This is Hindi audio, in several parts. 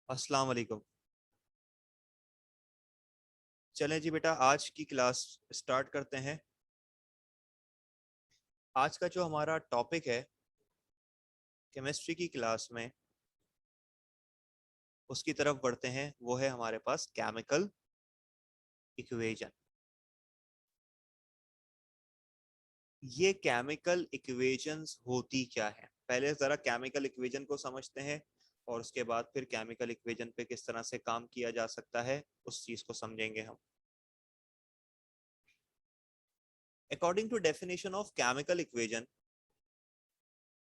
अस्सलाम वालेकुम। चलें जी बेटा, आज की क्लास स्टार्ट करते हैं। आज का जो हमारा टॉपिक है केमिस्ट्री की क्लास में, उसकी तरफ बढ़ते हैं। वो है हमारे पास केमिकल इक्वेशन। ये केमिकल इक्वेशंस होती क्या है, पहले जरा केमिकल इक्वेशन को समझते हैं और उसके बाद फिर केमिकल इक्वेशन पे किस तरह से काम किया जा सकता है उस चीज को समझेंगे हम। According to definition of chemical equation,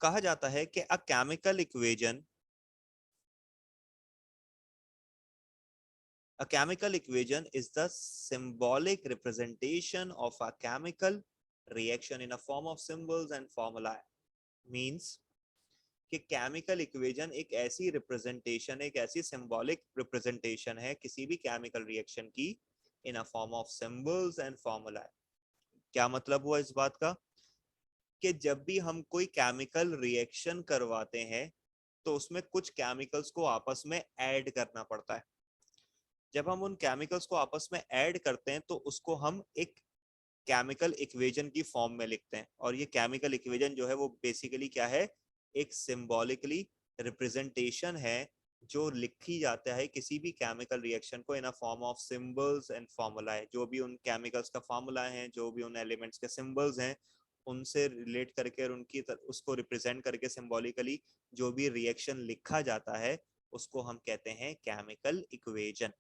कहा जाता है कि a chemical equation A chemical equation is the symbolic representation of a chemical reaction in a form of symbols and formula. Means कि केमिकल इक्वेशन एक ऐसी रिप्रेजेंटेशन, एक ऐसी सिंबॉलिक रिप्रेजेंटेशन है किसी भी केमिकल रिएक्शन की in a form of symbols and formula. क्या मतलब हुआ इस बात का कि जब भी हम कोई केमिकल रिएक्शन करवाते हैं तो उसमें कुछ केमिकल्स को आपस में ऐड करना पड़ता है। जब हम उन केमिकल्स को आपस में ऐड करते हैं तो उसको हम एक केमिकल इक्वेशन की फॉर्म में लिखते हैं। और ये केमिकल इक्वेशन जो है वो बेसिकली क्या है, एक सिंबॉलिकली रिप्रेजेंटेशन है जो लिखी जाता है किसी भी केमिकल रिएक्शन को in a form of symbols and formula है। जो भी उन केमिकल्स का फॉर्मूला है, जो भी उन एलिमेंट्स के सिंबल्स हैं, उनसे रिलेट करके और उसको रिप्रेजेंट करके सिंबॉलिकली जो भी रिएक्शन लिखा जाता है उसको हम कहते हैं केमिकल इक्वेशन।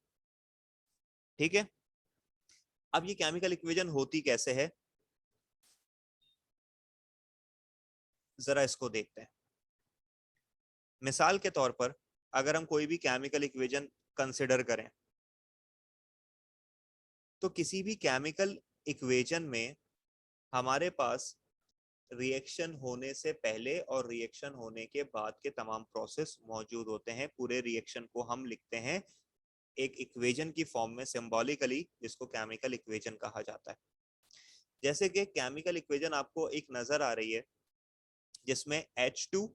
ठीक है। अब ये केमिकल इक्वेशन होती कैसे है, जरा इसको देखते हैं। मिसाल के तौर पर अगर हम कोई भी केमिकल इक्वेशन कंसिडर करें तो किसी भी केमिकल इक्वेशन में हमारे पास रिएक्शन होने से पहले और रिएक्शन होने के बाद के तमाम प्रोसेस मौजूद होते हैं। पूरे रिएक्शन को हम लिखते हैं एक इक्वेशन की फॉर्म में सिंबॉलिकली, जिसको केमिकल इक्वेशन कहा जाता है। जैसे कि केमिकल इक्वेशन आपको एक नजर आ रही है जिसमें H2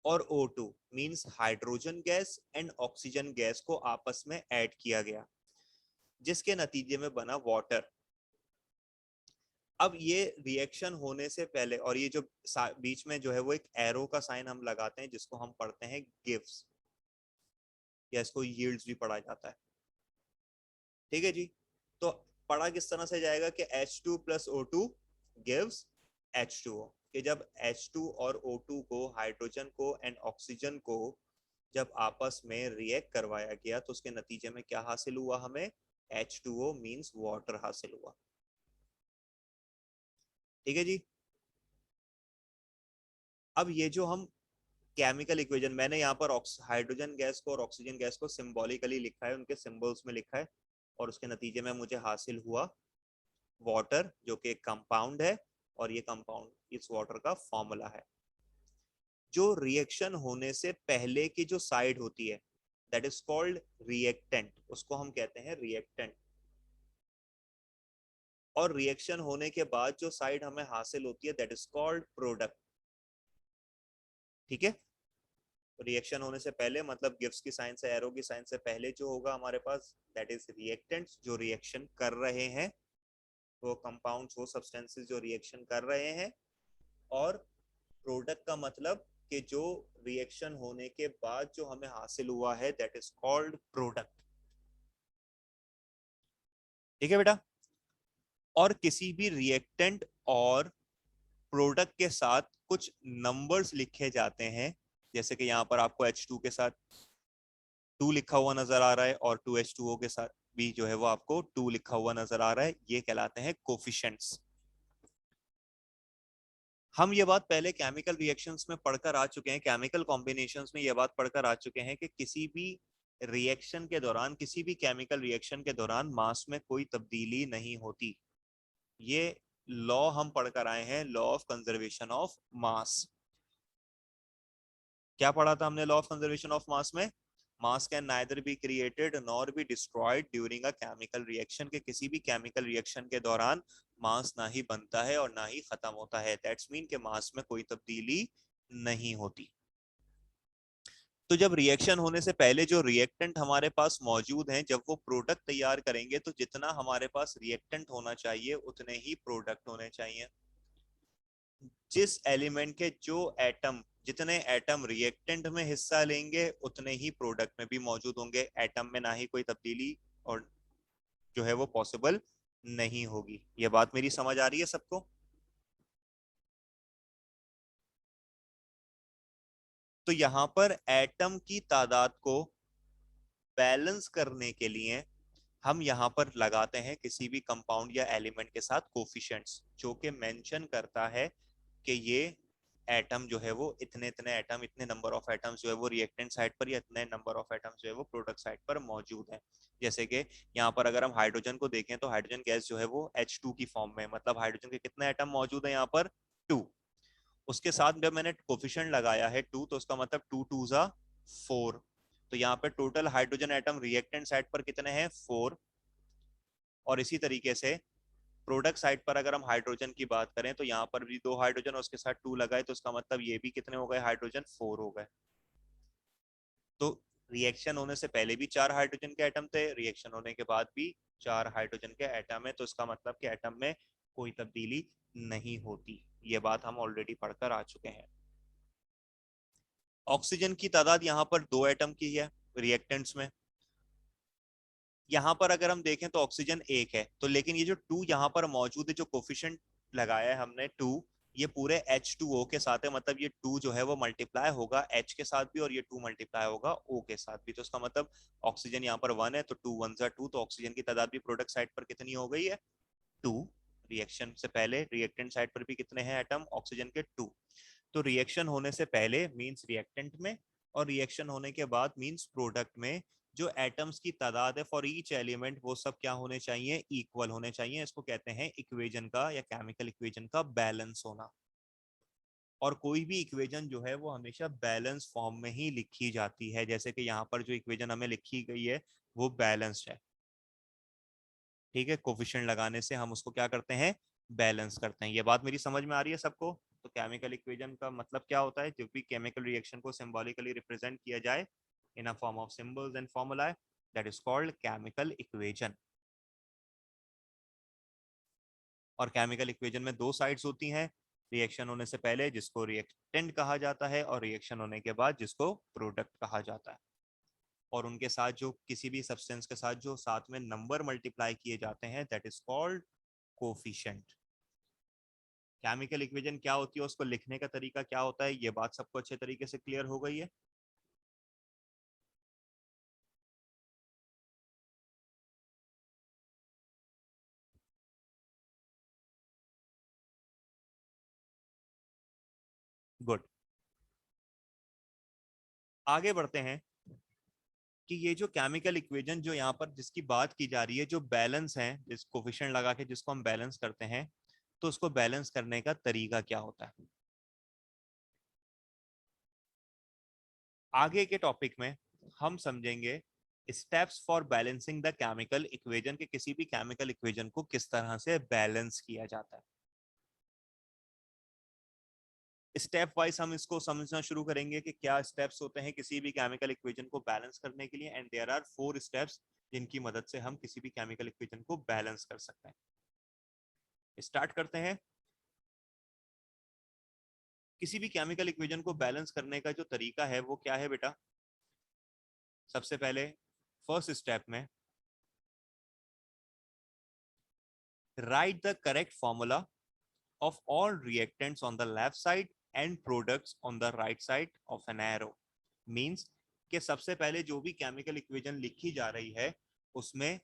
और O2 means hydrogen gas and oxygen gas को आपस में ऐड किया गया, जिसके नतीजे में बना वाटर। अब ये रिएक्शन होने से पहले, और ये जो बीच में जो है वो एक एरो का साइन हम लगाते हैं जिसको हम पढ़ते हैं गिव्स, या इसको यील्ड्स भी पढ़ा जाता है। ठीक है जी। तो पढ़ा किस तरह से जाएगा कि H2 plus O2 gives H2O, कि जब H2 और O2 को, हाइड्रोजन को एंड ऑक्सीजन को जब आपस में रिएक्ट करवाया गया तो उसके नतीजे में क्या हासिल हुआ, हमें H2O मींस वाटर हासिल हुआ। ठीक है जी। अब ये जो हम केमिकल इक्वेशन, मैंने यहाँ पर हाइड्रोजन गैस को और ऑक्सीजन गैस को सिंबॉलिकली लिखा है, उनके सिंबल्स में लिखा है, और उसके नतीजे में मुझे हासिल हुआ वाटर, जो कि एक कंपाउंड है, और ये कंपाउंड इस वाटर का फॉर्मूला है। जो रिएक्शन होने से पहले की जो साइड होती है दैट इज कॉल्ड रिएक्टेंट, उसको हम कहते हैं रिएक्टेंट। और रिएक्शन होने के बाद जो साइड हमें हासिल होती है दैट इज कॉल्ड प्रोडक्ट। ठीक है। रिएक्शन होने से पहले मतलब गिव्स की साइन से, एरो की साइन से पहले जो होगा हमारे पास दैट इज रिएक्टेंट्स, जो रिएक्शन कर रहे हैं, वो कंपाउंड्स, वो सब्सटेंसेस जो रिएक्शन कर रहे हैं। और प्रोडक्ट का मतलब कि जो रिएक्शन होने के बाद जो हमें हासिल हुआ है दैट इज कॉल्ड प्रोडक्ट। ठीक है बेटा। और किसी भी रिएक्टेंट और प्रोडक्ट के साथ कुछ नंबर्स लिखे जाते हैं, जैसे कि यहाँ पर आपको H2 के साथ 2 लिखा हुआ नजर आ रहा है और 2H2O के साथ भी जो है वो आपको 2 लिखा हुआ नजर आ रहा है। ये कहलाते हैं कोफिशिएंट्स। हम ये बात पहले केमिकल रिएक्शंस में पढ़कर आ चुके हैं, केमिकल कॉम्बिनेशंस में ये बात पढ़कर आ चुके हैं कि किसी भी रिएक्शन के दौरान, किसी भी केमिकल रिएक्शन के दौरान मास में कोई तब्दीली नहीं होती। ये लॉ हम पढ़कर आए हैं, law of conservation of mass. क्या पढ़ा था हमने law of conservation of mass में? Mass can neither be created nor be destroyed during a chemical reaction, के किसी भी केमिकल रिएक्शन के दौरान मास ना ही बनता है और ना ही खत्म होता है। दैट्स मीन के मास में कोई तब्दीली नहीं होती। तो जब रिएक्शन होने से पहले जो रिएक्टेंट हमारे पास मौजूद हैं, जब वो प्रोडक्ट तैयार करेंगे तो जितना हमारे पास रिएक्टेंट होना चाहिए उतने ही प्रोडक्ट होने चाहिए। जिस एलिमेंट के जो एटम जितने एटम रिएक्टेंट में हिस्सा लेंगे उतने ही प्रोडक्ट में भी मौजूद होंगे। एटम में ना ही कोई तब्दीली और जो है वो पॉसिबल नहीं होगी। ये बात मेरी समझ आ रही है सबको? तो यहाँ पर एटम की तादाद को बैलेंस करने के लिए हम यहाँ पर लगाते हैं किसी भी कंपाउंड या एलिमेंट के साथ कोफिशिएंट्स, जो कि मेंशन करता है कि ये एटम जो है वो इतने इतने एटम, इतने नंबर ऑफ एटम्स जो है वो रिएक्टेंट साइड पर, या इतने नंबर ऑफ एटम्स जो है वो प्रोडक्ट साइड पर मौजूद है। जैसे कि यहाँ पर अगर हम हाइड्रोजन को देखें तो हाइड्रोजन गैस जो है वो H2 की फॉर्म में, मतलब हाइड्रोजन के कितने एटम मौजूद है यहाँ पर? 2। उसके साथ जब मैंने कोफिशिएंट लगाया है 2, तो उसका मतलब 2 2 जा 4। तो यहाँ पे total hydrogen atom reactant side पर कितने हैं? 4। और इसी तरीके से प्रोडक्ट साइड पर अगर हम हाइड्रोजन की बात करें तो यहाँ पर भी 2 हाइड्रोजन और उसके साथ 2 लगाए, तो उसका मतलब ये भी कितने हो गए? हाइड्रोजन 4 हो गए। तो रिएक्शन होने से पहले भी 4 हाइड्रोजन के एटम थे, रिएक्शन होने के बाद भी 4 हाइड्रोजन के एटम है, तो इसका मतलब कि एटम में कोई तब्दीली नहीं होती। ये बात हम ऑलरेडी पढ़कर आ चुके हैं। ऑक्सीजन की तादाद यहाँ पर 2 एटम की है रिएक्टेंट्स में। यहाँ पर अगर हम देखें तो ऑक्सीजन एक है, तो लेकिन ये जो 2 यहाँ पर मौजूद है, जो कोफिशिएंट लगाया है हमने 2, ये पूरे H2O के साथ है, मतलब ये 2 जो है वो मल्टीप्लाई होगा H के साथ भी और ये 2 मल्टीप्लाई होगा O के साथ भी। तो इसका मतलब ऑक्सीजन यहाँ पर 1 है, तो 2 1 जा 2, तो ऑक्सीजन की तादाद भी प्रोडक्ट साइड पर कितनी हो गई है? 2। रिएक्शन से पहले रिएक्टेंट साइड पर भी कितने हैं एटम ऑक्सीजन के? 2। तो रिएक्शन होने से पहले मींस रिएक्टेंट में, और रिएक्शन होने के बाद मींस प्रोडक्ट में जो एटम्स की तादाद है फॉर ईच एलिमेंट, वो सब क्या होने चाहिए? इक्वल होने चाहिए। इसको कहते हैं इक्वेजन का या केमिकल इक्वेजन का बैलेंस होना। और कोई भी इक्वेजन जो है वो हमेशा बैलेंस फॉर्म में ही लिखी जाती है, जैसे कि यहाँ पर जो इक्वेजन हमें लिखी गई है वो बैलेंस्ड है। ठीक है, कोफिशिएंट लगाने से हम उसको क्या करते हैं? बैलेंस करते हैं। ये बात मेरी समझ में आ रही है सबको? तो केमिकल इक्वेशन का मतलब क्या होता है? जब भी केमिकल रिएक्शन को सिंबॉलिकली रिप्रेजेंट किया जाए in a form of symbols and formula, that is called chemical equation. और केमिकल इक्वेशन में दो साइड्स होती हैं, रिएक्शन होने से पहले जिसको रिएक्टेंट कहा जाता है, और रिएक्शन होने के बाद जिसको प्रोडक्ट कहा जाता है। और उनके साथ जो किसी भी सब्सटेंस के साथ जो साथ में नंबर मल्टीप्लाई किए जाते हैं, that is called coefficient. Chemical equation क्या होती है, उसको लिखने का तरीका क्या होता है, ये बात सबको अच्छे तरीके से क्लियर हो गई है? गुड। आगे बढ़ते हैं कि ये जो केमिकल इक्वेशन जो यहाँ पर जिसकी बात की जा रही है, जो बैलेंस है, जिस कोफिशिएंट लगा के जिसको हम बैलेंस करते हैं, तो उसको बैलेंस करने का तरीका क्या होता है? आगे के टॉपिक में हम समझेंगे steps for balancing the chemical equation, के किसी भी केमिकल इक्वेशन को किस तरह से बैलेंस किया जाता है। स्टेप वाइज हम इसको समझना शुरू करेंगे कि क्या स्टेप्स होते हैं किसी भी केमिकल इक्वेशन को बैलेंस करने के लिए, एंड देयर आर 4 स्टेप्स जिनकी मदद से हम किसी भी केमिकल इक्वेशन को बैलेंस कर सकते हैं। स्टार्ट करते हैं। किसी भी केमिकल इक्वेशन को बैलेंस करने का जो तरीका है वो क्या है बेटा? सबसे पहले फर्स्ट स्टेप में right the correct formula of all reactants on the left side and products on the right side of an arrow। means कि सबसे पहले जो भी केमिकल इक्वेशन लिखी जा रही है उसमें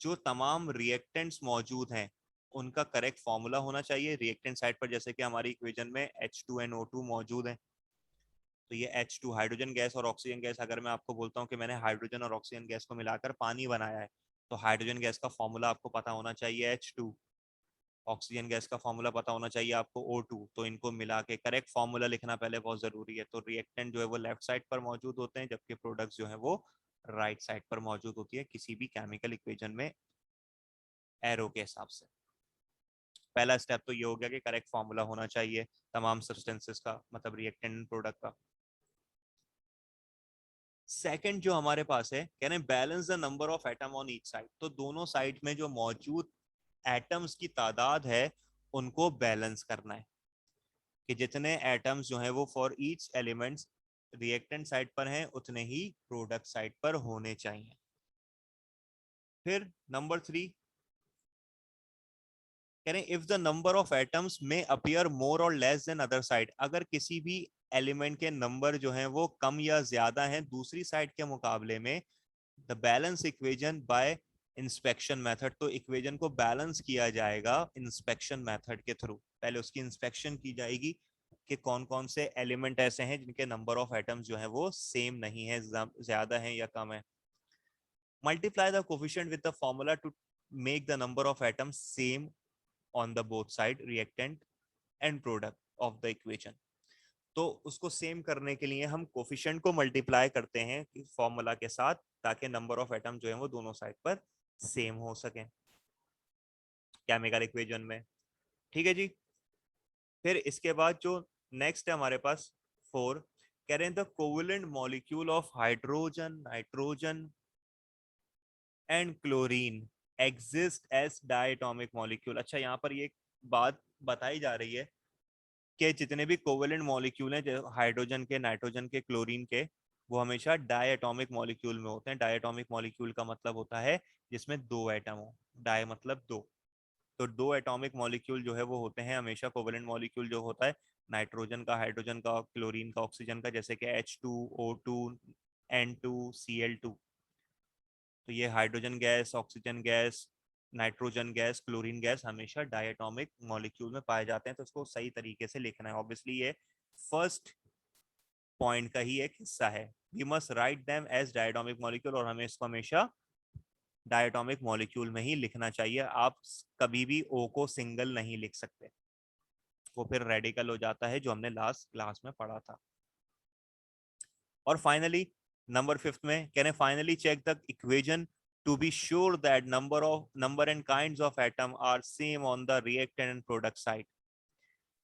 जो तमाम रिएक्टेंट्स मौजूद हैं उनका करेक्ट फॉर्मूला होना चाहिए रिएक्टेंट साइड पर। जैसे कि हमारी इक्वेशन में H2NO2 मौजूद है, तो ये H2 हाइड्रोजन गैस और ऑक्सीजन गैस, अगर मैं आपको बोलता हूँ कि मैंने हाइड्रोजन और ऑक्सीजन गैस को मिलाकर पानी बनाया है, तो हाइड्रोजन गैस का फॉर्मूला आपको पता होना चाहिए H2, ऑक्सीजन गैस का फॉर्मूला पता होना चाहिए आपको O2। तो इनको मिला के करेक्ट फॉर्मूला लिखना पहले बहुत जरूरी है। तो रिएक्टेंट जो है वो लेफ्ट साइड पर मौजूद होते हैं, जबकि प्रोडक्ट्स जो है वो राइट साइड पर मौजूद होती है किसी भी केमिकल इक्वेशन में एरो के हिसाब से। पहला स्टेप तो ये हो गया कि करेक्ट फॉर्मूला होना चाहिए तमाम सब्सटेंसेस का, मतलब रिएक्टेंट प्रोडक्ट का। सेकंड जो हमारे पास है, कह रहे हैं balance the number of atom on each side, तो दोनों साइड में जो मौजूद एटम्स की तादाद है उनको बैलेंस करना है, कि जितने एटम्स जो है वो for each elements reactant side पर हैं उतने ही प्रोडक्ट साइड पर होने चाहिए। फिर नंबर 3 कह रहे हैं if the number of atoms में अपीयर मोर और लेस देन अदर साइड, अगर किसी भी एलिमेंट के नंबर जो हैं वो कम या ज्यादा हैं दूसरी साइड के मुकाबले में, the balance equation by inspection method, तो इक्वेशन को बैलेंस किया जाएगा इंस्पेक्शन मेथड के थ्रू। पहले उसकी इंस्पेक्शन की जाएगी कि कौन कौन से एलिमेंट ऐसे हैं जिनके नंबर ऑफ एटम्स जो है वो सेम नहीं है, ज्यादा है या कम है। Multiply the coefficient with the formula to make the number of atoms same on the both side reactant and product of the equation. तो उसको सेम करने के लिए हम कोफिशिएंट को मल्टीप्लाई करते हैं फॉर्मूला के साथ, ताकि नंबर ऑफ एटम जो है वो दोनों साइड पर सेम हो सके केमिकल इक्वेशन में। ठीक है जी। फिर इसके बाद जो नेक्स्ट है हमारे पास 4, कह रहे हैं the covalent molecule of hydrogen, nitrogen and chlorine exist as diatomic molecule. अच्छा, यहाँ पर ये बात बताई जा रही है कि जितने भी कोवेलेंट मॉलिक्यूल हैं हाइड्रोजन के, नाइट्रोजन के, क्लोरीन के, वो हमेशा डायटोमिक मॉलिक्यूल में होते हैं। डायटोमिक मॉलिक्यूल का मतलब होता है जिसमें दो एटम हो, डाय मतलब दो, तो दो एटॉमिक मॉलिक्यूल जो है वो होते हैं हमेशा। कोवेलेंट मॉलिक्यूल जो होता है नाइट्रोजन का, हाइड्रोजन का, क्लोरीन का, ऑक्सीजन का, जैसे कि H2O2 N2Cl2, तो ये hydrogen gas, oxygen gas, nitrogen gas, chlorine gas हमेशा डायटोमिक मॉलिक्यूल में पाए जाते हैं। तो इसको सही तरीके से लिखना है। ऑब्वियसली ये फर्स्ट पॉइंट का ही एक हिस्सा है। We must write them as diatomic molecule, और हमें इसको हमेशा डायटोमिक मॉलिक्यूल में ही लिखना चाहिए। आप कभी भी ओ को सिंगल नहीं लिख सकते, वो फिर रेडिकल हो जाता है, जो हमने लास्ट क्लास में पढ़ा था। और फाइनली नंबर 5 में कह रहे हैं finally check the equation to be sure that number and kinds of atom are same on the reactant and product side.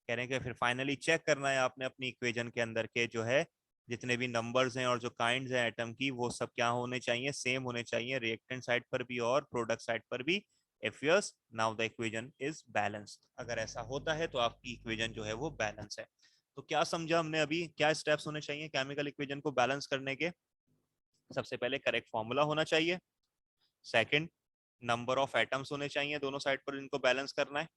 कह रहे हैं कि फिर फाइनली चेक करना है आपने अपनी इक्वेशन के अंदर के जो है जितने भी नंबर्स हैं और जो काइंड्स हैं एटम की, वो सब क्या होने चाहिए, सेम होने चाहिए रिएक्टेंट साइड पर भी और प्रोडक्ट साइड पर भी। If yes, now the equation is balanced. अगर ऐसा होता है तो आपकी इक्वेशन जो है वो बैलेंस है। तो क्या समझा हमने अभी, क्या स्टेप्स होने चाहिए केमिकल इक्वेशन को बैलेंस करने के? सबसे पहले करेक्ट फॉर्मूला होना चाहिए। सेकंड, नंबर ऑफ एटम्स होने चाहिए दोनों साइड पर, इनको बैलेंस करना है।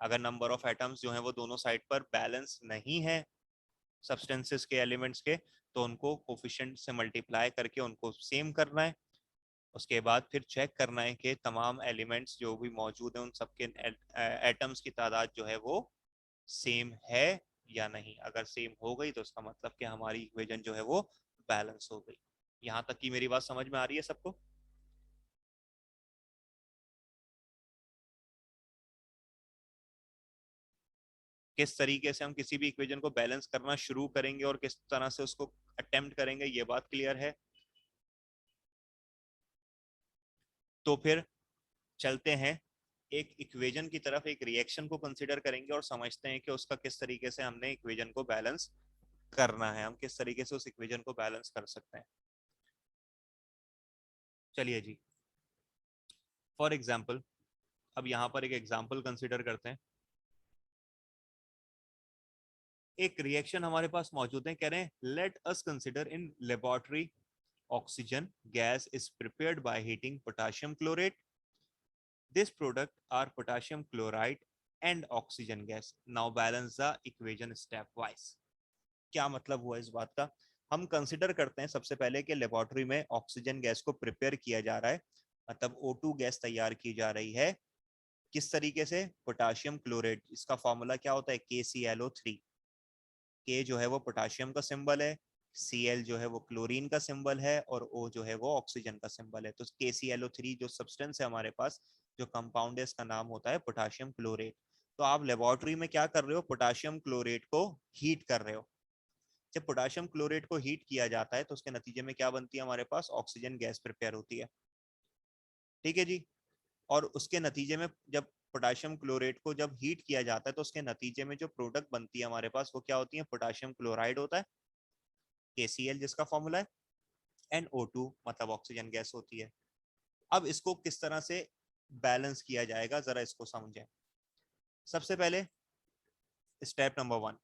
अगर नंबर ऑफ एटम्स जो है वो दोनों साइड पर बैलेंस नहीं है सब्सटेंसेस के, एलिमेंट्स के, तो उनको कोफिशिएंट से मल्टीप्लाई करके उनको सेम करना है। उसके बाद फिर चेक करना है कि तमाम एलिमेंट्स जो भी मौजूद हैं उन सबके एटम्स की तादाद जो है वो सेम है या नहीं। अगर सेम हो गई तो उसका मतलब कि हमारी इक्वेशन जो है वो बैलेंस हो गई। यहाँ तक की मेरी बात समझ में आ रही है सबको? किस तरीके से हम किसी भी इक्वेशन को बैलेंस करना शुरू करेंगे और किस तरह से उसको अटेम्प्ट करेंगे, ये बात क्लियर है? तो फिर चलते हैं एक इक्वेशन की तरफ, एक रिएक्शन को कंसीडर करेंगे और समझते हैं कि उसका किस तरीके से हमने इक्वेशन को बैलेंस करना है, हम किस तरीके से उस इक्वेशन को बैलेंस कर सकते हैं। चलिए जी, फॉर एग्जाम्पल, अब यहाँ पर एक एग्जाम्पल कंसीडर करते हैं। एक रिएक्शन हमारे पास मौजूद है, कह रहे हैं let us consider in laboratory oxygen gas is prepared by heating potassium chlorate. This product are potassium chloride and oxygen gas. Now balance the equation stepwise. क्या मतलब हुआ इस बात का? हम कंसिडर करते हैं सबसे पहले कि लेबोरेटरी में ऑक्सीजन गैस को प्रिपेयर किया जा रहा है, मतलब O2 गैस तैयार की जा रही है। किस तरीके से? पोटाशियम क्लोरेट, इसका फॉर्मूला क्या होता है? KClO3। के जो है वो पोटाशियम का सिंबल है, Cl जो है वो क्लोरीन का सिंबल है, और O जो है वो ऑक्सीजन का सिंबल है। तो KClO3 जो सब्सटेंस है हमारे पास, जो कंपाउंड है, इसका नाम होता है पोटाशियम क्लोरेट। तो आप लेबोरेटरी में क्या कर रहे हो? पोटाशियम क्लोरेट को हीट कर रहे हो। जब पोटाशियम क्लोरेट को हीट किया जाता है तो उसके नतीजे में क्या बनती है? हमारे पास ऑक्सीजन गैस प्रिपेयर होती है। ठीक है जी। और उसके नतीजे में जब पोटाशियम क्लोरेट को जब हीट किया जाता है तो उसके नतीजे में जो प्रोडक्ट बनती है हमारे पास, वो क्या होती है? पोटाशियम क्लोराइड होता है, KCl जिसका फॉर्मूला है। एंड O2 मतलब ऑक्सीजन गैस होती है। अब इसको किस तरह से बैलेंस किया जाएगा जरा इसको समझें। सबसे पहले स्टेप नंबर 1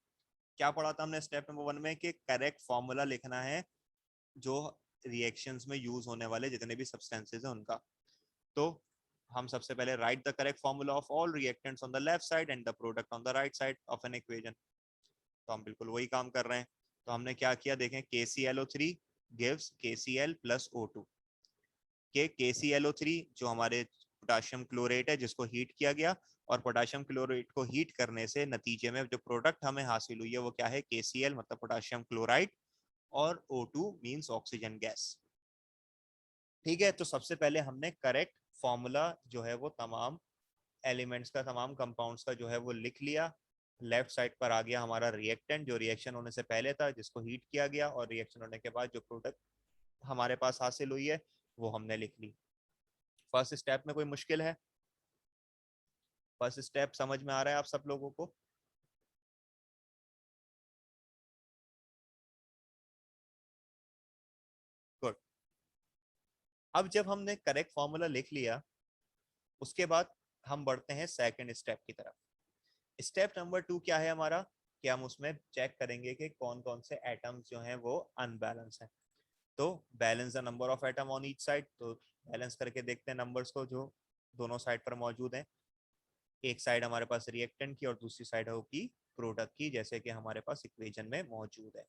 क्या पढ़ा था हमने स्टेप नंबर 1 में कि करेक्ट फॉर्मूला लिखना है जो रिएक्शंस में यूज होने वाले जितने भी सब्सटेंसेस हैं उनका। तो हम सबसे पहले right the correct formula of all reactants on the left side and the product on the right side of an equation. तो हम बिल्कुल वही काम कर रहे हैं। तो हमने क्या किया देखें, KClO3 gives KCl plus O2 के KClO3 जो हमारे पोटाशियम क्लोरेट है जिसको हीट किया गया, और पोटाशियम क्लोरेट को हीट करने से नतीजे में जो प्रोडक्ट हमें हासिल हुई है वो क्या है, KCl मतलब पोटाशियम क्लोराइड, और O2 मींस ऑक्सीजन गैस। ठीक है, तो सबसे पहले हमने करेक्ट फॉर्मूला जो है वो तमाम एलिमेंट्स का, तमाम कंपाउंड्स का जो है वो लिख लिया। लेफ्ट साइड पर आ गया हमारा रिएक्टेंट जो रिएक्शन होने से पहले था जिसको हीट किया गया, और रिएक्शन होने के बाद जो प्रोडक्ट हमारे पास हासिल हुई है वो हमने लिख ली। फर्स्ट स्टेप में कोई मुश्किल है? फर्स्ट स्टेप समझ में आ रहा है आप सब लोगों को? गुड। अब जब हमने करेक्ट फॉर्मूला लिख लिया उसके बाद हम बढ़ते हैं सेकंड स्टेप की तरफ। स्टेप नंबर 2 क्या है हमारा, कि हम उसमें चेक करेंगे कि कौन कौन से एटम्स जो हैं वो अनबैलेंस हैं। तो balance the number of atom on each side, तो बैलेंस करके देखते हैं नंबर्स को जो दोनों साइड पर मौजूद हैं। एक साइड हमारे पास रिएक्टेंट की और दूसरी साइड होगी प्रोडक्ट की, जैसे कि हमारे पास इक्वेशन में मौजूद है।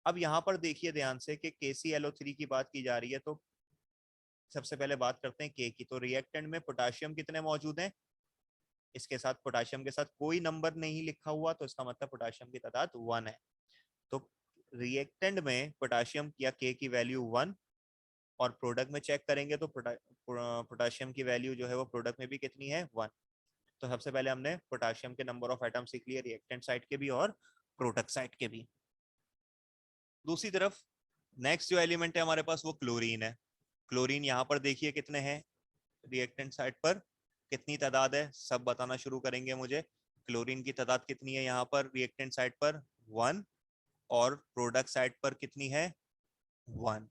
अब यहाँ पर देखिए ध्यान से कि KClO3 की बात की जा रही है, तो सबसे पहले बात करते हैं K की। तो रिएक्टेंट में पोटाशियम कितने मौजूद हैं, इसके साथ पोटाशियम के साथ कोई नंबर नहीं लिखा हुआ, तो इसका मतलब पोटाशियम की तादाद 1 है। तो रिएक्टेंट में पोटाशियम या K की वैल्यू 1, और प्रोडक्ट में चेक करेंगे तो पोटाशियम की वैल्यू जो है वो प्रोडक्ट में भी कितनी है, 1। तो सबसे पहले हमने पोटाशियम के नंबर ऑफ एटम सीख लिए, रिएक्टेंट साइड के भी और प्रोडक्ट साइड के भी। दूसरी तरफ नेक्स्ट जो एलिमेंट है हमारे पास वो क्लोरीन है। क्लोरीन यहाँ पर देखिए कितने हैं, रिएक्टेंट साइड पर कितनी तादाद है, सब बताना शुरू करेंगे मुझे। क्लोरीन की तादाद कितनी है यहाँ पर रिएक्टेंट साइड पर, 1, और प्रोडक्ट साइड पर कितनी है, 1।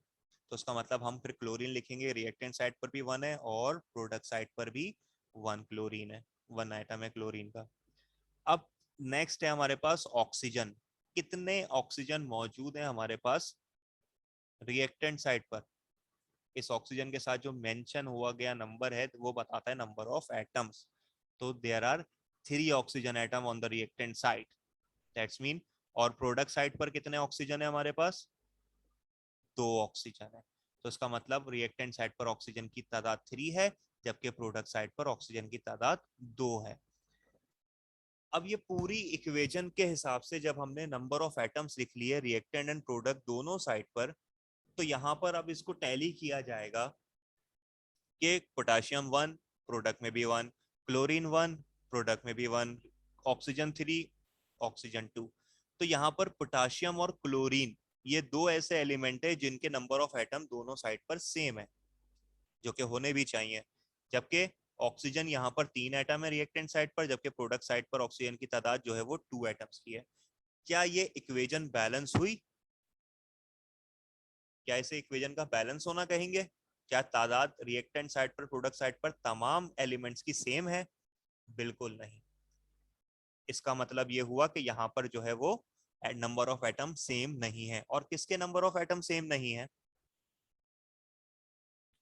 तो उसका मतलब हम फिर क्लोरीन लिखेंगे, रिएक्टेंट साइड पर भी 1 है और प्रोडक्ट साइड पर भी 1 क्लोरीन है, 1 आइटम है क्लोरीन का। अब नेक्स्ट है हमारे पास ऑक्सीजन। कितने ऑक्सीजन मौजूद है हमारे पास रिएक्टेंट साइड पर। इस ऑक्सीजन के साथ जो मेंशन हुआ गया नंबर है वो बताता है नंबर ऑफ एटम्स। तो there are 3 oxygen atom on the reactant side, that's mean. और प्रोडक्ट साइड पर कितने ऑक्सीजन है हमारे पास, 2 ऑक्सीजन है। तो इसका मतलब रिएक्टेंट साइड पर ऑक्सीजन की तादाद 3 है, जबकि प्रोडक्ट साइड पर ऑक्सीजन की तादाद 2 है। अब ये पूरी इक्वेशन के हिसाब से जब हमने नंबर ऑफ एटम्स लिख लिए रिएक्टेंट एंड प्रोडक्ट दोनों साइड पर, तो यहाँ पर अब इसको टैली किया जाएगा कि पोटाशियम 1 प्रोडक्ट में भी 1, क्लोरीन 1 प्रोडक्ट में भी 1, ऑक्सीजन 3, ऑक्सीजन 2। तो यहाँ पर पोटाशियम और क्लोरीन ये दो ऐसे एलिमेंट है जिनके नंबर ऑफ एटम दोनों साइड पर सेम है, जो कि होने भी चाहिए। जबकि ऑक्सीजन यहाँ पर 3 एटम है रिएक्टेंट साइड पर, जबकि प्रोडक्ट साइड पर ऑक्सीजन की तादाद जो है वो 2 एटम्स की है। क्या ये इक्वेशन बैलेंस हुई? क्या इसे इक्वेशन का बैलेंस होना कहेंगे? क्या तादाद रिएक्टेंट साइड पर प्रोडक्ट साइड पर तमाम एलिमेंट्स की सेम है? बिल्कुल नहीं। इसका मतलब ये हुआ कि यहाँ पर जो है वो नंबर ऑफ एटम सेम नहीं है। और किसके नंबर ऑफ एटम सेम नहीं है?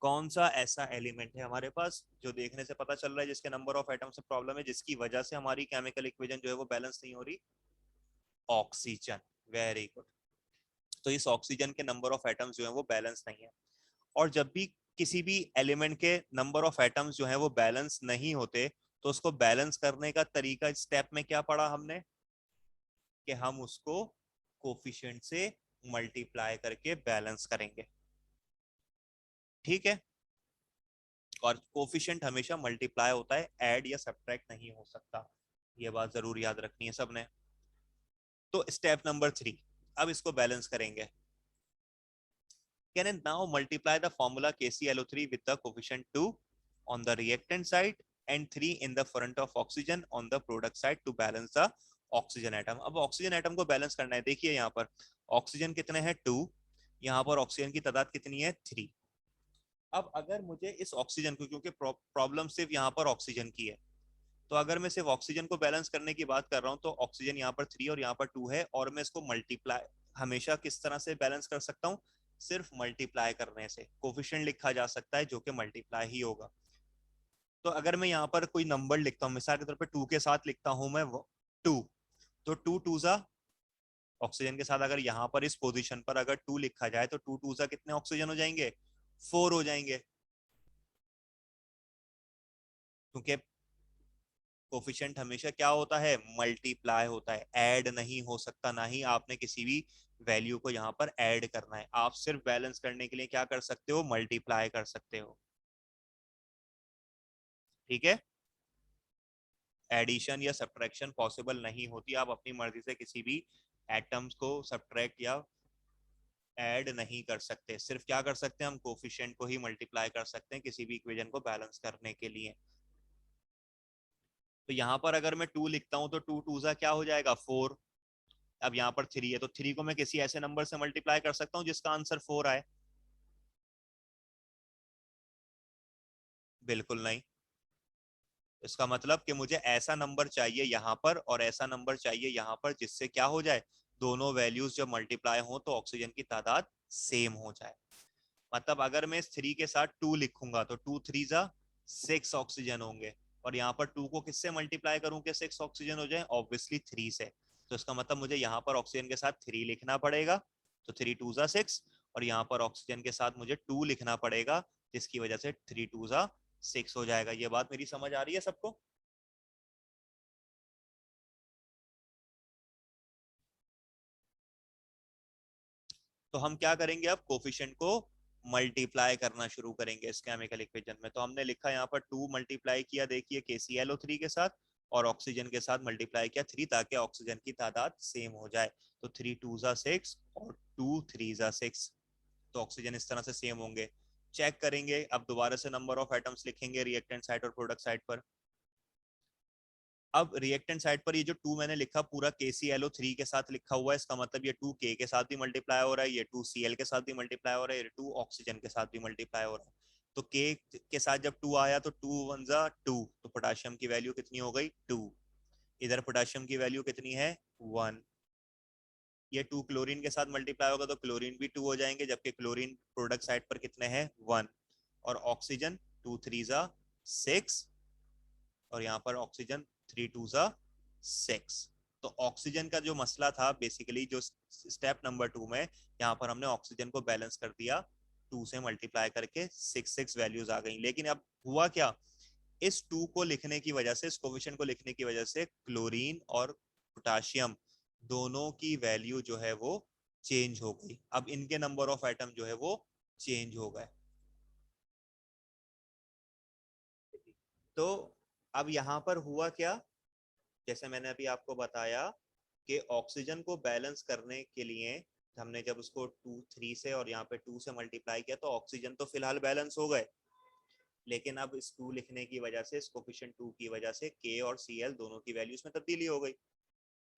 कौन सा ऐसा एलिमेंट है हमारे पास जो देखने से पता चल रहा है जिसके नंबर ऑफ एटम से प्रॉब्लम है, जिसकी वजह से हमारी केमिकल इक्वेशन जो है वो बैलेंस नहीं हो रही? ऑक्सीजन। Very good. तो इस ऑक्सीजन के नंबर ऑफ एटम्स जो है वो बैलेंस नहीं है। और जब भी किसी भी एलिमेंट के नंबर ऑफ एटम्स जो है वो बैलेंस नहीं होते, तो उसको बैलेंस करने का तरीका स्टेप में क्या पढ़ा हमने, कि हम उसको कोफिशिएंट से मल्टीप्लाई करके बैलेंस करेंगे। ठीक है, और कोफिशिएंट हमेशा मल्टीप्लाई होता है, ऐड या सब्ट्रैक्ट नहीं हो सकता। ये बात जरूर याद रखनी है सबने। तो स्टेप नंबर 3, अब इसको बैलेंस करेंगे। Can now multiply the formula KClO3 with the coefficient 2 on the reactant side and 3 in the front of oxygen on the product side to balance the oxygen atom. अब ऑक्सीजन एटम को बैलेंस करना है। देखिए यहाँ पर ऑक्सीजन कितने हैं, 2, यहाँ पर ऑक्सीजन की तादाद कितनी है 3। अब अगर मुझे इस ऑक्सीजन को, क्योंकि प्रॉब्लम सिर्फ यहाँ पर ऑक्सीजन की है, तो अगर मैं सिर्फ ऑक्सीजन को बैलेंस करने की बात कर रहा हूँ तो ऑक्सीजन यहाँ पर 3 और यहाँ पर 2 है, और मैं इसको मल्टीप्लाई हमेशा किस तरह से बैलेंस कर सकता हूँ, सिर्फ मल्टीप्लाई करने से कोफिशिएंट लिखा जा सकता है जो कि मल्टीप्लाई ही होगा। तो अगर मैं यहाँ पर कोई नंबर लिखता हूँ, मिसाल के तौर पर 2 के साथ लिखता हूँ मैं 2, तो 2 जा ऑक्सीजन के साथ अगर यहाँ पर इस पोजीशन पर अगर 2 लिखा जाए तो 2 जा कितने ऑक्सीजन हो जाएंगे, 4 हो जाएंगे, क्योंकि कोफिशिएंट हमेशा क्या होता है, मल्टीप्लाई होता है, ऐड नहीं हो सकता। ना ही आपने किसी भी वैल्यू को यहाँ पर ऐड करना है, आप सिर्फ बैलेंस करने के लिए क्या कर सकते हो, मल्टीप्लाई कर सकते हो। ठीक है, एडिशन या सब्ट्रैक्शन पॉसिबल नहीं होती, आप अपनी मर्जी से किसी भी एटम्स को सब्ट्रैक्ट या ऐड नहीं कर सकते। सिर्फ क्या कर सकते हैं, हम कोफिशिएंट को ही मल्टीप्लाई कर सकते हैं किसी भी इक्वेशन को बैलेंस करने के लिए। तो यहाँ पर अगर मैं 2 लिखता हूँ तो 2 जा क्या हो जाएगा 4। अब यहाँ पर 3 है तो 3 को मैं किसी ऐसे नंबर से मल्टीप्लाई कर सकता हूँ जिसका आंसर 4 आए, बिल्कुल नहीं। इसका मतलब कि मुझे ऐसा नंबर चाहिए यहाँ पर और ऐसा नंबर चाहिए यहाँ पर जिससे क्या हो जाए, दोनों वैल्यूज जब मल्टीप्लाई हो तो ऑक्सीजन की तादाद सेम हो जाए। मतलब अगर मैं इस 3 के साथ 2 लिखूंगा तो 2 3 जा 6 ऑक्सीजन होंगे, और यहाँ पर 2 को किससे मल्टीप्लाई करूं कि 6 ऑक्सीजन हो जाए, ऑब्वियसली 3 से। तो इसका मतलब मुझे यहाँ पर ऑक्सीजन के साथ 3 लिखना पड़ेगा, तो 3 2 जा 6, और यहाँ पर ऑक्सीजन के साथ मुझे 2 लिखना पड़ेगा, जिसकी वजह से 3 2 जा 6 हो जाएगा। ये बात मेरी समझ आ रही है सबको? तो हम क्या करेंगे, अब कोफिशिएंट को मल्टीप्लाई करना शुरू करेंगे इस केमिकल इक्वेशन में। तो हमने लिखा यहाँ पर 2 मल्टीप्लाई किया, देखिए KClO3 के साथ, और ऑक्सीजन के साथ मल्टीप्लाई किया 3, ताकि ऑक्सीजन की तादाद सेम हो जाए। तो 3 2 जा 6 और 2 3 जा 6, तो ऑक्सीजन इस तरह से सेम होंगे। चेक करेंगे, अब दोबारा से नंबर ऑफ एटम्स लिखेंगे रिएक्टेंट साइड और प्रोडक्ट साइड पर। अब रिएक्टेंट साइड पर ये जो 2 मैंने लिखा पूरा KClO3 के साथ लिखा हुआ है, इसका मतलब ये 2 K के साथ भी मल्टीप्लाई हो रहा है, ये 2 Cl के साथ भी मल्टीप्लाई हो रहा है, ये 2 ऑक्सीजन के साथ भी मल्टीप्लाई हो रहा है। तो K के साथ जब 2 आया तो 2 1 जा 2, तो पोटाशियम की वैल्यू कितनी हो गई 2। इधर पोटाशियम की वैल्यू कितनी है 1। ये 2 क्लोरीन के साथ मल्टीप्लाई होगा तो क्लोरीन भी 2 हो जाएंगे, जबकि क्लोरीन प्रोडक्ट साइड पर कितने हैं 1। और ऑक्सीजन 2 3 जा 6, और यहाँ पर ऑक्सीजन 3 2 जा 6। तो ऑक्सीजन का जो मसला था बेसिकली, जो स्टेप नंबर 2 में यहाँ पर हमने ऑक्सीजन को बैलेंस कर दिया, 2 से मल्टीप्लाई करके 6 वैल्यूज आ गई। लेकिन अब हुआ क्या, इस 2 को लिखने की वजह से, इस कोफिशिएंट को लिखने की वजह से क्लोरीन और पोटाशियम दोनों की वैल्यू जो है वो चेंज हो गई। अब इनके नंबर ऑफ एटम जो है वो चेंज हो गए। तो अब यहाँ पर हुआ क्या, जैसे मैंने अभी आपको बताया कि ऑक्सीजन को बैलेंस करने के लिए हमने जब उसको 2 3 से और यहाँ पे 2 से मल्टीप्लाई किया तो ऑक्सीजन तो फिलहाल बैलेंस हो गए, लेकिन अब इस 2 लिखने की वजह से, इस कोफिशिएंट 2 की वजह से K और Cl दोनों की वैल्यूज में तब्दीली हो गई।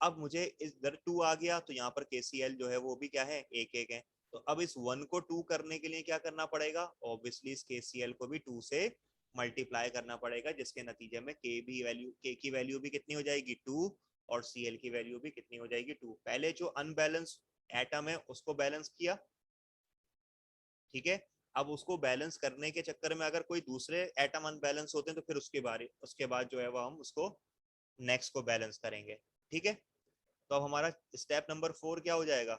अब मुझे इधर 2 आ गया तो यहाँ पर KCl जो है वो भी क्या है, एक एक है। तो अब इस 1 को 2 करने के लिए क्या करना पड़ेगा, ऑब्वियसली इस KCl को भी 2 से मल्टीप्लाई करना पड़ेगा, जिसके नतीजे में K की वैल्यू भी कितनी हो जाएगी 2, और Cl की वैल्यू भी कितनी हो जाएगी 2। पहले जो अनबैलेंस एटम है उसको बैलेंस किया, ठीक है। अब उसको बैलेंस करने के चक्कर में अगर कोई दूसरे एटम अनबैलेंस होते हैं तो फिर उसके बाद जो है वो हम उसको नेक्स्ट को बैलेंस करेंगे, ठीक है। तो अब हमारा स्टेप नंबर 4 क्या हो जाएगा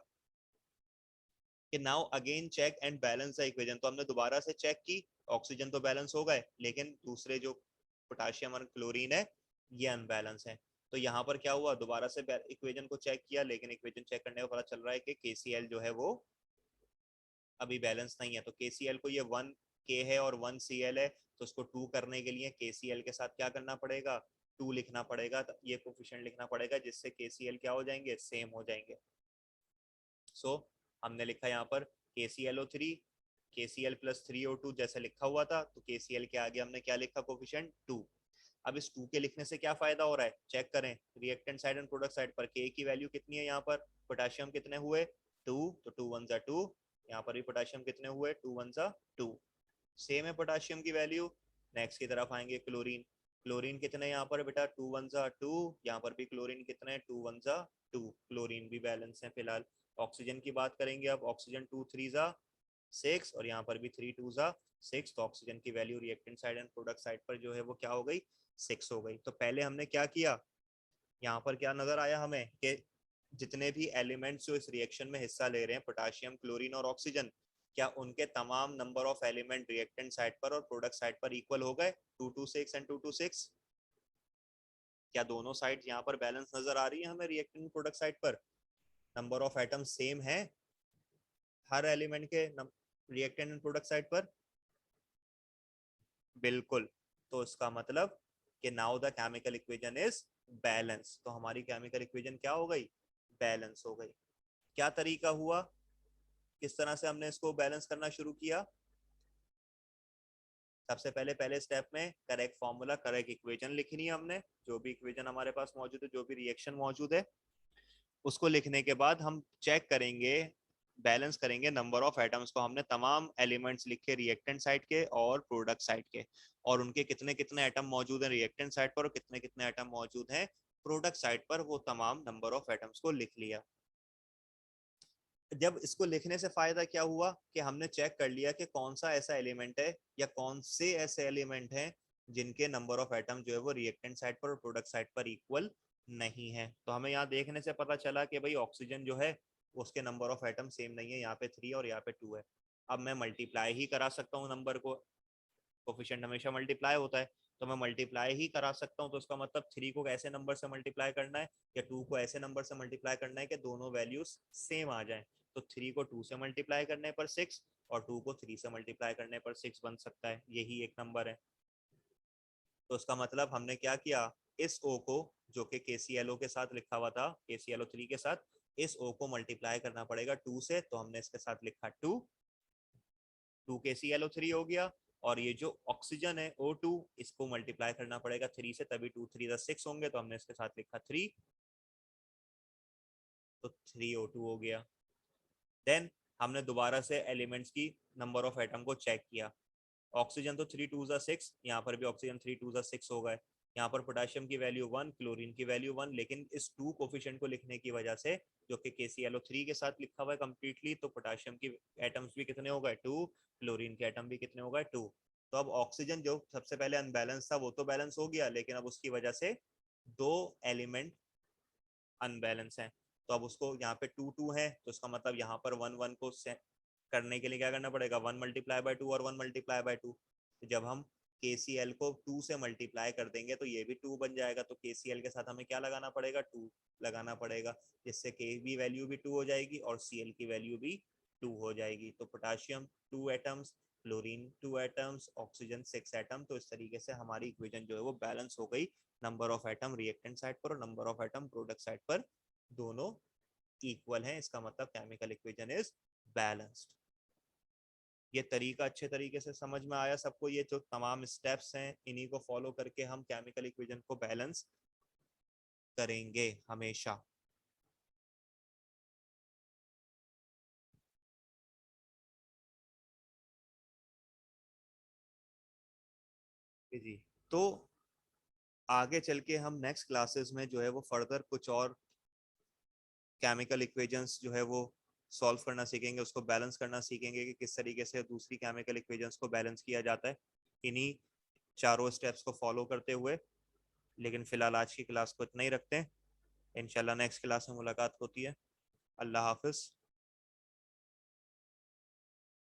कि now again check and balance the equation. तो हमने दोबारा से चेक की, ऑक्सीजन तो बैलेंस हो गए, लेकिन दूसरे जो पोटाशियम और क्लोरीन है ये अनबैलेंस है। तो यहाँ पर क्या हुआ, दोबारा से इक्वेशन को चेक किया, लेकिन इक्वेशन चेक करने का पता चल रहा है कि KCl जो है वो अभी बैलेंस नहीं है। तो KCl को, ये 1 K है और 1 Cl है, तो उसको 2 करने के लिए KCl के साथ क्या करना पड़ेगा, 2 लिखना पड़ेगा, ये कोफिशिएंट लिखना पड़ेगा, जिससे KCl क्या हो जाएंगे, सेम हो जाएंगे। सो हमने लिखा यहाँ पर KClO3 KCl प्लस 3O2 जैसे लिखा हुआ था, तो KCl के आगे हमने क्या लिखा, कोफिशिएंट 2। अब इस 2 के लिखने से क्या फायदा हो रहा है, चेक करें reactant side and product side पर। K की वैल्यू कितनी है यहाँ पर, पोटेशियम कितने हुए 2, तो 2 1 जा 2, यहाँ पर भी पोटाशियम कितने हुए, 2 1 सा 2। सेम है पोटाशियम की वैल्यू। नेक्स्ट की तरफ आएंगे क्लोरीन। क्लोरीन कितने यहाँ पर बेटा, 2 1 सा 2। यहाँ पर भी क्लोरीन कितने, 2 1 सा 2। क्लोरीन भी बैलेंस है फिलहाल। ऑक्सीजन की बात करेंगे अब। ऑक्सीजन 2 3 सा 6 और यहाँ पर भी 3 2 सा 6। तो ऑक्सीजन की value reactant side and product side पर जो है वो क्या हो गई, 6 हो गई। तो पहले हमने क्या किया, यहाँ पर क्या नजर आया हमें कि जितने भी एलिमेंट्स जो इस रिएक्शन में हिस्सा ले रहे हैं, पोटाशियम, क्लोरीन और ऑक्सीजन, क्या उनके तमाम number of element reactant side पर और प्रोडक्ट साइड पर इक्वल हो गए, 2 2 6 एंड 2 2 6? क्या दोनों साइड यहाँ पर बैलेंस नजर आ रही है हमें रिएक्टेंट प्रोडक्ट साइड पर? नंबर ऑफ एटम सेम है हर एलिमेंट के रिएक्टेंट एंड प्रोडक्ट साइड पर? बिल्कुल। तो इसका मतलब कि now the chemical equation is balance. तो हमारी केमिकल इक्वेशन क्या हो गई, बैलेंस हो गई। क्या तरीका हुआ, किस तरह से हमने इसको बैलेंस करना शुरू किया? सबसे पहले पहले स्टेप में करेक्ट फॉर्मूला, करेक्ट इक्वेशन लिखनी है हमने। जो भी इक्वेशन हमारे पास मौजूद है, जो भी रिएक्शन मौजूद है, उसको लिखने के बाद हम चेक करेंगे, बैलेंस करेंगे नंबर ऑफ एटम्स को। हमने तमाम एलिमेंट्स लिखे रिएक्टेंट साइड के और प्रोडक्ट साइड के, और उनके कितने कितने एटम मौजूद हैं रिएक्टेंट साइड पर और कितने कितने एटम मौजूद हैं प्रोडक्ट साइड पर, वो तमाम नंबर ऑफ एटम्स को लिख लिया। जब इसको लिखने से फायदा क्या हुआ कि हमने चेक कर लिया कि कौन सा ऐसा एलिमेंट है या कौन से ऐसे एलिमेंट हैं जिनके नंबर ऑफ एटम जो है वो रिएक्टेंट साइड पर और प्रोडक्ट साइड पर इक्वल नहीं है। तो हमें यहाँ देखने से पता चला कि भाई ऑक्सीजन जो है उसके नंबर ऑफ एटम सेम नहीं है, यहाँ पे 3 और यहाँ पे 2 है। अब मैं मल्टीप्लाई ही करा सकता हूँ नंबर को, कोफिशिएंट हमेशा मल्टीप्लाई होता है, तो मैं मल्टीप्लाई ही करा सकता हूँ। तो उसका मतलब 3 को ऐसे नंबर से मल्टीप्लाई करना है या 2 को ऐसे नंबर से मल्टीप्लाई करना है कि दोनों वैल्यूज सेम आ जाए। तो 3 को 2 से मल्टीप्लाई करने पर 6 और 2 को 3 से मल्टीप्लाई करने पर 6 बन सकता है, यही एक नंबर है। तो उसका मतलब हमने क्या किया, इस ओ को जो कि KClO के साथ लिखा हुआ था, KClO3 के साथ, इस ओ को मल्टीप्लाई करना पड़ेगा 2 से। तो हमने इसके साथ लिखा 2, 2 KClO3 हो गया। और ये जो ऑक्सीजन है O2, इसको मल्टीप्लाई करना पड़ेगा 3 से, तभी 2 3 6 होंगे। तो हमने इसके साथ लिखा 3, तो 3O2 हो गया। देन हमने दोबारा से एलिमेंट्स की नंबर ऑफ एटम को चेक किया। ऑक्सीजन तो 3 2 6, यहाँ पर भी ऑक्सीजन 3 2 6 हो गए। यहाँ पर पोटाशियम की वैल्यू 1, क्लोरीन की वैल्यू 1, लेकिन इस 2 कोफिशिएंट को लिखने की वजह से, जो कि KClO3 के साथ लिखा हुआ है कंप्लीटली, तो पोटाशियम की एटम्स भी कितने हो गए, 2। क्लोरीन के एटम भी कितने हो गए, 2। तो अब ऑक्सीजन जो सबसे पहले अनबैलेंस था वो तो बैलेंस हो गया, लेकिन अब उसकी वजह से दो एलिमेंट अनबैलेंस हैं। तो अब उसको यहाँ पे 2 2 है, तो उसका मतलब यहाँ पर 1 1 को करने के लिए क्या करना पड़ेगा, 1 मल्टीप्लाई बाय 2 और 1 मल्टीप्लाई बाय 2। तो जब हम KCl को 2 से मल्टीप्लाई कर देंगे तो ये भी 2 बन जाएगा। तो KCl के साथ हमें क्या लगाना पड़ेगा, 2 लगाना पड़ेगा, जिससे K की वैल्यू भी 2 हो जाएगी और Cl की वैल्यू भी 2 हो जाएगी। तो potassium 2 atoms, chlorine 2 atoms, oxygen 6 atom. तो इस तरीके से हमारी इक्वेशन जो है वो बैलेंस हो गई। Number of atom reactant side पर और number of atom product side पर दोनों इक्वल हैं। इसका मतलब केमिकल इक्वेशन इज बैलेंस्ड। ये तरीका अच्छे तरीके से समझ में आया सबको? ये जो तमाम स्टेप्स हैं इन्हीं को फॉलो करके हम केमिकल इक्वेशन को बैलेंस करेंगे हमेशा। जी। तो आगे चल के हम नेक्स्ट क्लासेस में जो है वो फर्दर कुछ और केमिकल इक्वेशंस जो है वो सॉल्व करना सीखेंगे, उसको बैलेंस करना सीखेंगे कि किस तरीके से दूसरी केमिकल इक्वेशंस को बैलेंस किया जाता है इन्हीं चारों स्टेप्स को फॉलो करते हुए। लेकिन फिलहाल आज की क्लास को इतना ही रखते हैं, इंशाल्लाह नेक्स्ट क्लास में मुलाकात होती है। अल्लाह हाफिज।